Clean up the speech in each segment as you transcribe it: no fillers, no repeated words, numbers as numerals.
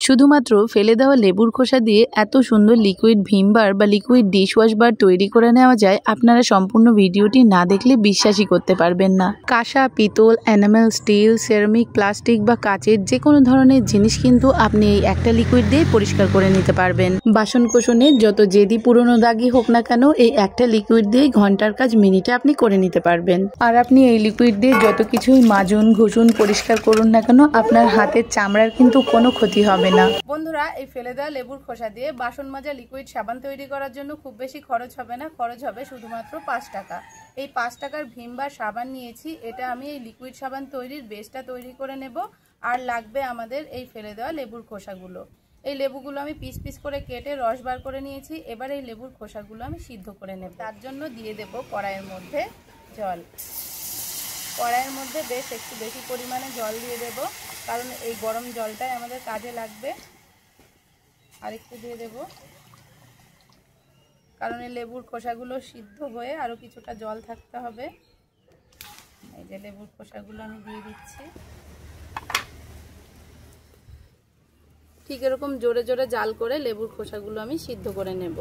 শুধুমাত্র ফেলে দেওয়া লেবুর খোসা দিয়ে এত সুন্দর লিকুইড ভিম বার বা লিকুইড ডিশওয়াশ বার তৈরি করে নেওয়া যায়, আপনারা সম্পূর্ণ ভিডিওটি না দেখলে বিশ্বাসই করতে পারবেন না। কাঁসা, পিতল, এনামেল, স্টিল, সেরামিক, প্লাস্টিক বা কাচের যে কোনো ধরনের জিনিস কিন্তু আপনি এই একটা লিকুইড দিয়ে পরিষ্কার করে নিতে পারবেন। বাসনকোসনের যত জেদি পুরনো দাগই হোক না কেন, এই একটা লিকুইড দিয়ে ঘন্টার কাজ মিনিটে আপনি করে নিতে পারবেন। আর আপনি এই লিকুইড দিয়ে যত কিছুই মাজুন, ঘষুন, পরিষ্কার করুন না কেন, আপনার হাতের চামড়ার কিন্তু কোনো ক্ষতি হবে না। বন্ধুরা, এই ফেলে দেওয়া লেবুর খোসা দিয়ে বাসন মাজা লিকুইড সাবান তৈরি করার জন্য খুব বেশি খরচ হবে না। খরচ হবে শুধুমাত্র 5 টাকা। এই 5 টাকার ভিম বার সাবান নিয়েছি। এটা আমি এই লিকুইড সাবান তৈরির বেসটা তৈরি করে নেব। আর লাগবে আমাদের এই ফেলে দেওয়া লেবুর খোসাগুলো। এই লেবুগুলো আমি পিস পিস করে কেটে রস বার করে নিয়েছি। এবার এই লেবুর খোসাগুলো আমি সিদ্ধ করে নেব। তার জন্য দিয়ে দেব কড়াইয়ের মধ্যে জল। কড়াইয়ের মধ্যে বেশ একটু বেশি পরিমাণে জল দিয়ে দেব, কারণ এই গরম জলটাই আমাদের কাজে লাগবে। আর একটু দিয়ে দেব, কারণ এই লেবুর খোসাগুলো সিদ্ধ হয়ে আরও কিছুটা জল থাকতে হবে। এই যে লেবুর খোসাগুলো আমি দিয়ে দিচ্ছি। ঠিক এরকম জোরে জোরে জাল করে লেবুর খোসাগুলো আমি সিদ্ধ করে নেব।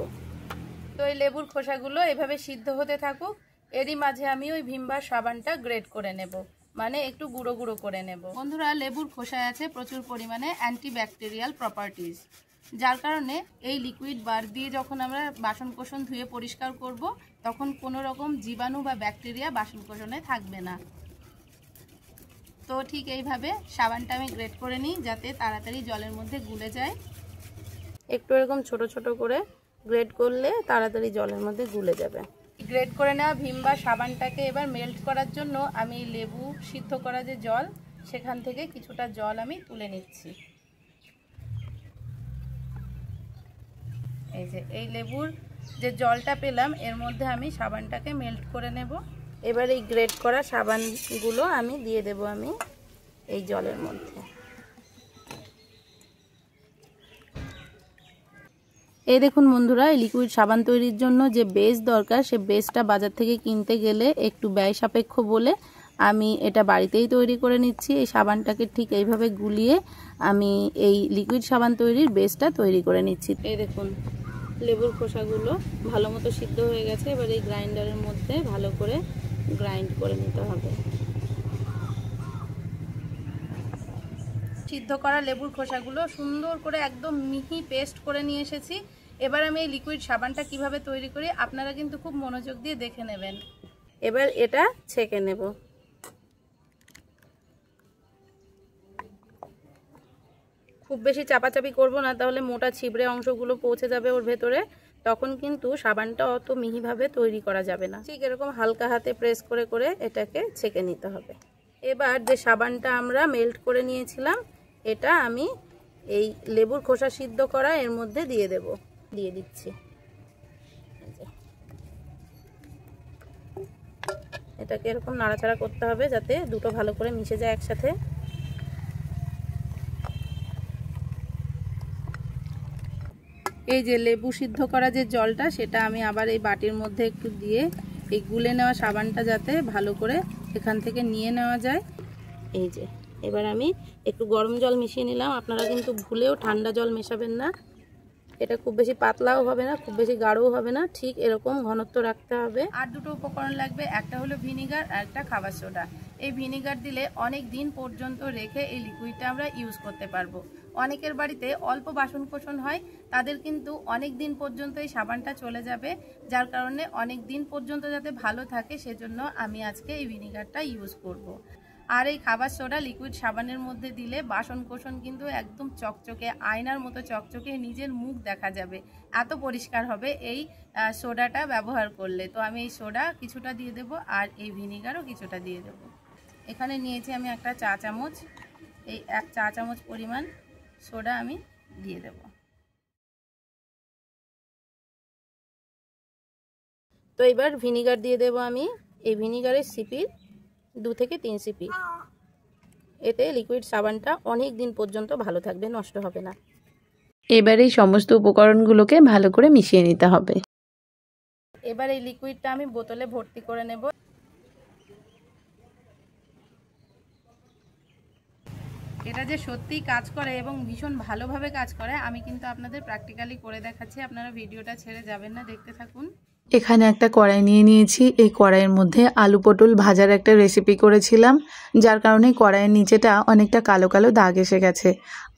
তো এই লেবুর খোসাগুলো এভাবে সিদ্ধ হতে থাকুক। এরই মাঝে আমি ওই ভিম বার সাবানটা গ্রেট করে নেব, মানে একটু গুঁড়ো গুঁড়ো করে নেব। বন্ধুরা, লেবুর খোসায় আছে প্রচুর পরিমাণে অ্যান্টিব্যাকটেরিয়াল প্রপার্টিজ, যার কারণে এই লিকুইড বার দিয়ে যখন আমরা বাসনকোসন ধুয়ে পরিষ্কার করব, তখন কোনো রকম জীবাণু বা ব্যাকটেরিয়া বাসনকোসনে থাকবে না। তো ঠিক এইভাবে সাবানটা আমি গ্রেট করে নিই, যাতে তাড়াতাড়ি জলের মধ্যে গুলে যায়। একটু এরকম ছোট ছোট করে গ্রেট করলে তাড়াতাড়ি জলের মধ্যে গুলে যাবে। গ্রেট করে নেওয়া ভিম বার সাবানটাকে এবার মেল্ট করার জন্য আমি লেবু সিদ্ধ করা যে জল, সেখান থেকে কিছুটা জল আমি তুলে নিচ্ছি। এই যে এই লেবুর যে জলটা পেলাম, এর মধ্যে আমি সাবানটাকে মেল্ট করে নেব। এবার এই গ্রেট করা সাবানগুলো আমি দিয়ে দেব আমি এই জলের মধ্যে। এই দেখুন বন্ধুরা, এই লিকুইড সাবান তৈরির জন্য যে বেস দরকার, সে বেসটা বাজার থেকে কিনতে গেলে একটু ব্যয় সাপেক্ষ বলে আমি এটা বাড়িতেই তৈরি করে নিচ্ছি। এই সাবানটাকে ঠিক এইভাবে গুলিয়ে আমি এই লিকুইড সাবান তৈরির বেসটা তৈরি করে নিচ্ছি। এই দেখুন, লেবুর খোসাগুলো ভালো মতো সিদ্ধ হয়ে গেছে। এবার এই গ্রাইন্ডারের মধ্যে ভালো করে গ্রাইন্ড করে নিতে হবে। সিদ্ধ করা লেবুর খোসাগুলো সুন্দর করে একদম মিহি পেস্ট করে নিয়ে এসেছি। এবার আমি এই লিকুইড সাবানটা কিভাবে তৈরি করি আপনারা কিন্তু খুব মনোযোগ দিয়ে দেখে নেবেন। এবার এটা ছেঁকে নেব। খুব বেশি চাপাচাপি করব না, তাহলে মোটা ছিবড়ে অংশগুলো পৌঁছে যাবে ওর ভেতরে, তখন কিন্তু সাবানটা অত মিহিভাবে তৈরি করা যাবে না। ঠিক এরকম হালকা হাতে প্রেস করে করে এটাকে ছেঁকে নিতে হবে। এবার যে সাবানটা আমরা মেল্ট করে নিয়েছিলাম, এটা আমি এই লেবুর খোসা সিদ্ধ করা এর মধ্যে দিয়ে দেব। দিয়ে দিচ্ছি। এটাকে এরকম নাড়াচাড়া করতে হবে যাতে দুটো ভালো করে মিশে যায় একসাথে। এই যে লেবু সিদ্ধ করা যে জলটা, সেটা আমি আবার এই বাটির মধ্যে একটু দিয়ে এই গুলে নেওয়া সাবানটা যাতে ভালো করে এখান থেকে নিয়ে নেওয়া যায়। এই যে এবার আমি একটু গরম জল মিশিয়ে নিলাম। আপনারা কিন্তু ভুলেও ঠান্ডা জল মেশাবেন না। এটা খুব বেশি পাতলাও হবে না, খুব বেশি গাঢ়ও হবে না, ঠিক এরকম ঘনত্ব রাখতে হবে। আর দুটো উপকরণ লাগবে, একটা হলো ভিনিগার আর একটা খাবার সোডা। এই ভিনিগার দিলে অনেক দিন পর্যন্ত রেখে এই লিকুইডটা আমরা ইউজ করতে পারবো। অনেকের বাড়িতে অল্প বাসনকোসন হয়, তাদের কিন্তু অনেক দিন পর্যন্ত এই সাবানটা চলে যাবে, যার কারণে অনেক দিন পর্যন্ত যাতে ভালো থাকে সেজন্য আমি আজকে এই ভিনিগারটা ইউজ করব। আর এই খাবার সোডা লিকুইড সাবানের মধ্যে দিলে বাসনকোসন কিন্তু একদম চকচকে, আয়নার মতো চকচকে, নিজের মুখ দেখা যাবে, এত পরিষ্কার হবে এই সোডাটা ব্যবহার করলে। তো আমি এই সোডা কিছুটা দিয়ে দেব আর এই ভিনিগারও কিছুটা দিয়ে দেব। এখানে নিয়েছি আমি একটা চা চামচ, এই 1 চা চামচ পরিমাণ সোডা আমি দিয়ে দেব। তো এবার ভিনিগার দিয়ে দেব আমি। এই ভিনিগারের সিপি 2 থেকে 3 সিপি। এতে লিকুইড সাবানটা অনেক দিন পর্যন্ত ভালো থাকবে, নষ্ট হবে না। এবার এই সমস্ত উপকরণগুলোকে ভালো করে মিশিয়ে নিতে হবে। এবার এই লিকুইডটা আমি বোতলে ভর্তি করে নেব। এটা যে সত্যিই কাজ করে এবং ভীষণ ভালোভাবে কাজ করে আমি কিন্তু আপনাদের প্র্যাকটিক্যালি করে দেখাচ্ছি। আপনারা ভিডিওটা ছেড়ে যাবেন না, দেখতে থাকুন। এখানে একটা কড়াই নিয়ে নিয়েছি। এই কড়াইয়ের মধ্যে আলু পটল ভাজার একটা রেসিপি করেছিলাম, যার কারণে কড়াইয়ের নিচেটা অনেকটা কালো কালো দাগ এসে গেছে।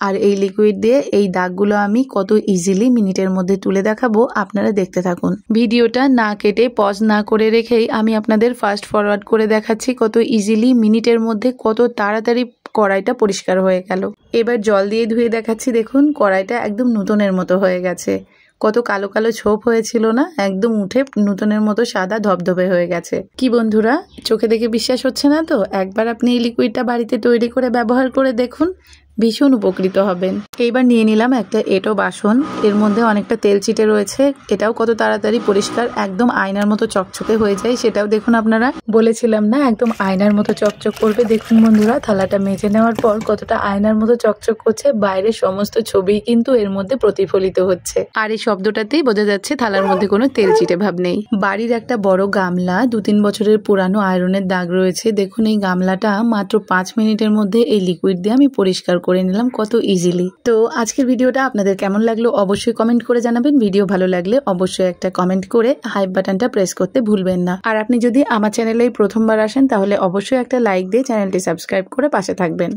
আর এই লিকুইড দিয়ে এই দাগগুলো আমি কত ইজিলি মিনিটের মধ্যে তুলে দেখাবো, আপনারা দেখতে থাকুন। ভিডিওটা না কেটে পজ না করে রেখেই আমি আপনাদের ফাস্ট ফরওয়ার্ড করে দেখাচ্ছি কত ইজিলি মিনিটের মধ্যে কত তাড়াতাড়ি কড়াইটা পরিষ্কার হয়ে গেল। এবার জল দিয়ে ধুয়ে দেখাচ্ছি। দেখুন কড়াইটা একদম নতুনের মতো হয়ে গেছে। কত কালো কালো ছোপ হয়েছিল না, একদম উঠে নতুনের মতো সাদা ধবধবে হয়ে গেছে। কি বন্ধুরা, চোখে দেখে বিশ্বাস হচ্ছে না তো? একবার আপনি এই লিকুইডটা বাড়িতে তৈরি করে ব্যবহার করে দেখুন, ভীষণ উপকৃত হবেন। এইবার নিয়ে নিলাম একটা এঁটো বাসন। এর মধ্যে অনেকটা তেল চিটে রয়েছে। এটাও কত তাড়াতাড়ি পরিষ্কার, একদম আয়নার মতো চকচকে হয়ে যায়। সেটাও দেখুন আপনারা, বলেছিলাম না একদম আয়নার মতো চকচক করবে। দেখুন বন্ধুরা, থালাটা মেজে নেওয়ার পর কতটা আয়নার মতো চকচক করছে। বাইরের সমস্ত ছবি কিন্তু এর মধ্যে প্রতিফলিত হচ্ছে। আর এই শব্দটাতেই বোঝা যাচ্ছে থালার মধ্যে কোনো তেল চিটে ভাব নেই। বাড়ির একটা বড় গামলা, 2-3 বছরের পুরানো আয়রনের দাগ রয়েছে। দেখুন এই গামলাটা মাত্র 5 মিনিটের মধ্যে এই লিকুইড দিয়ে আমি পরিষ্কার করে নিলাম কত ইজিলি। তো আজকের ভিডিওটা আপনাদের কেমন লাগলো অবশ্যই কমেন্ট করে জানাবেন। ভিডিও ভালো লাগলে অবশ্যই একটা কমেন্ট করে হাইপ বাটনটা প্রেস করতে ভুলবেন না। আর আপনি যদি আমার চ্যানেলে প্রথমবার আসেন তাহলে অবশ্যই একটা লাইক দিয়ে চ্যানেলটি সাবস্ক্রাইব করে পাশে থাকবেন।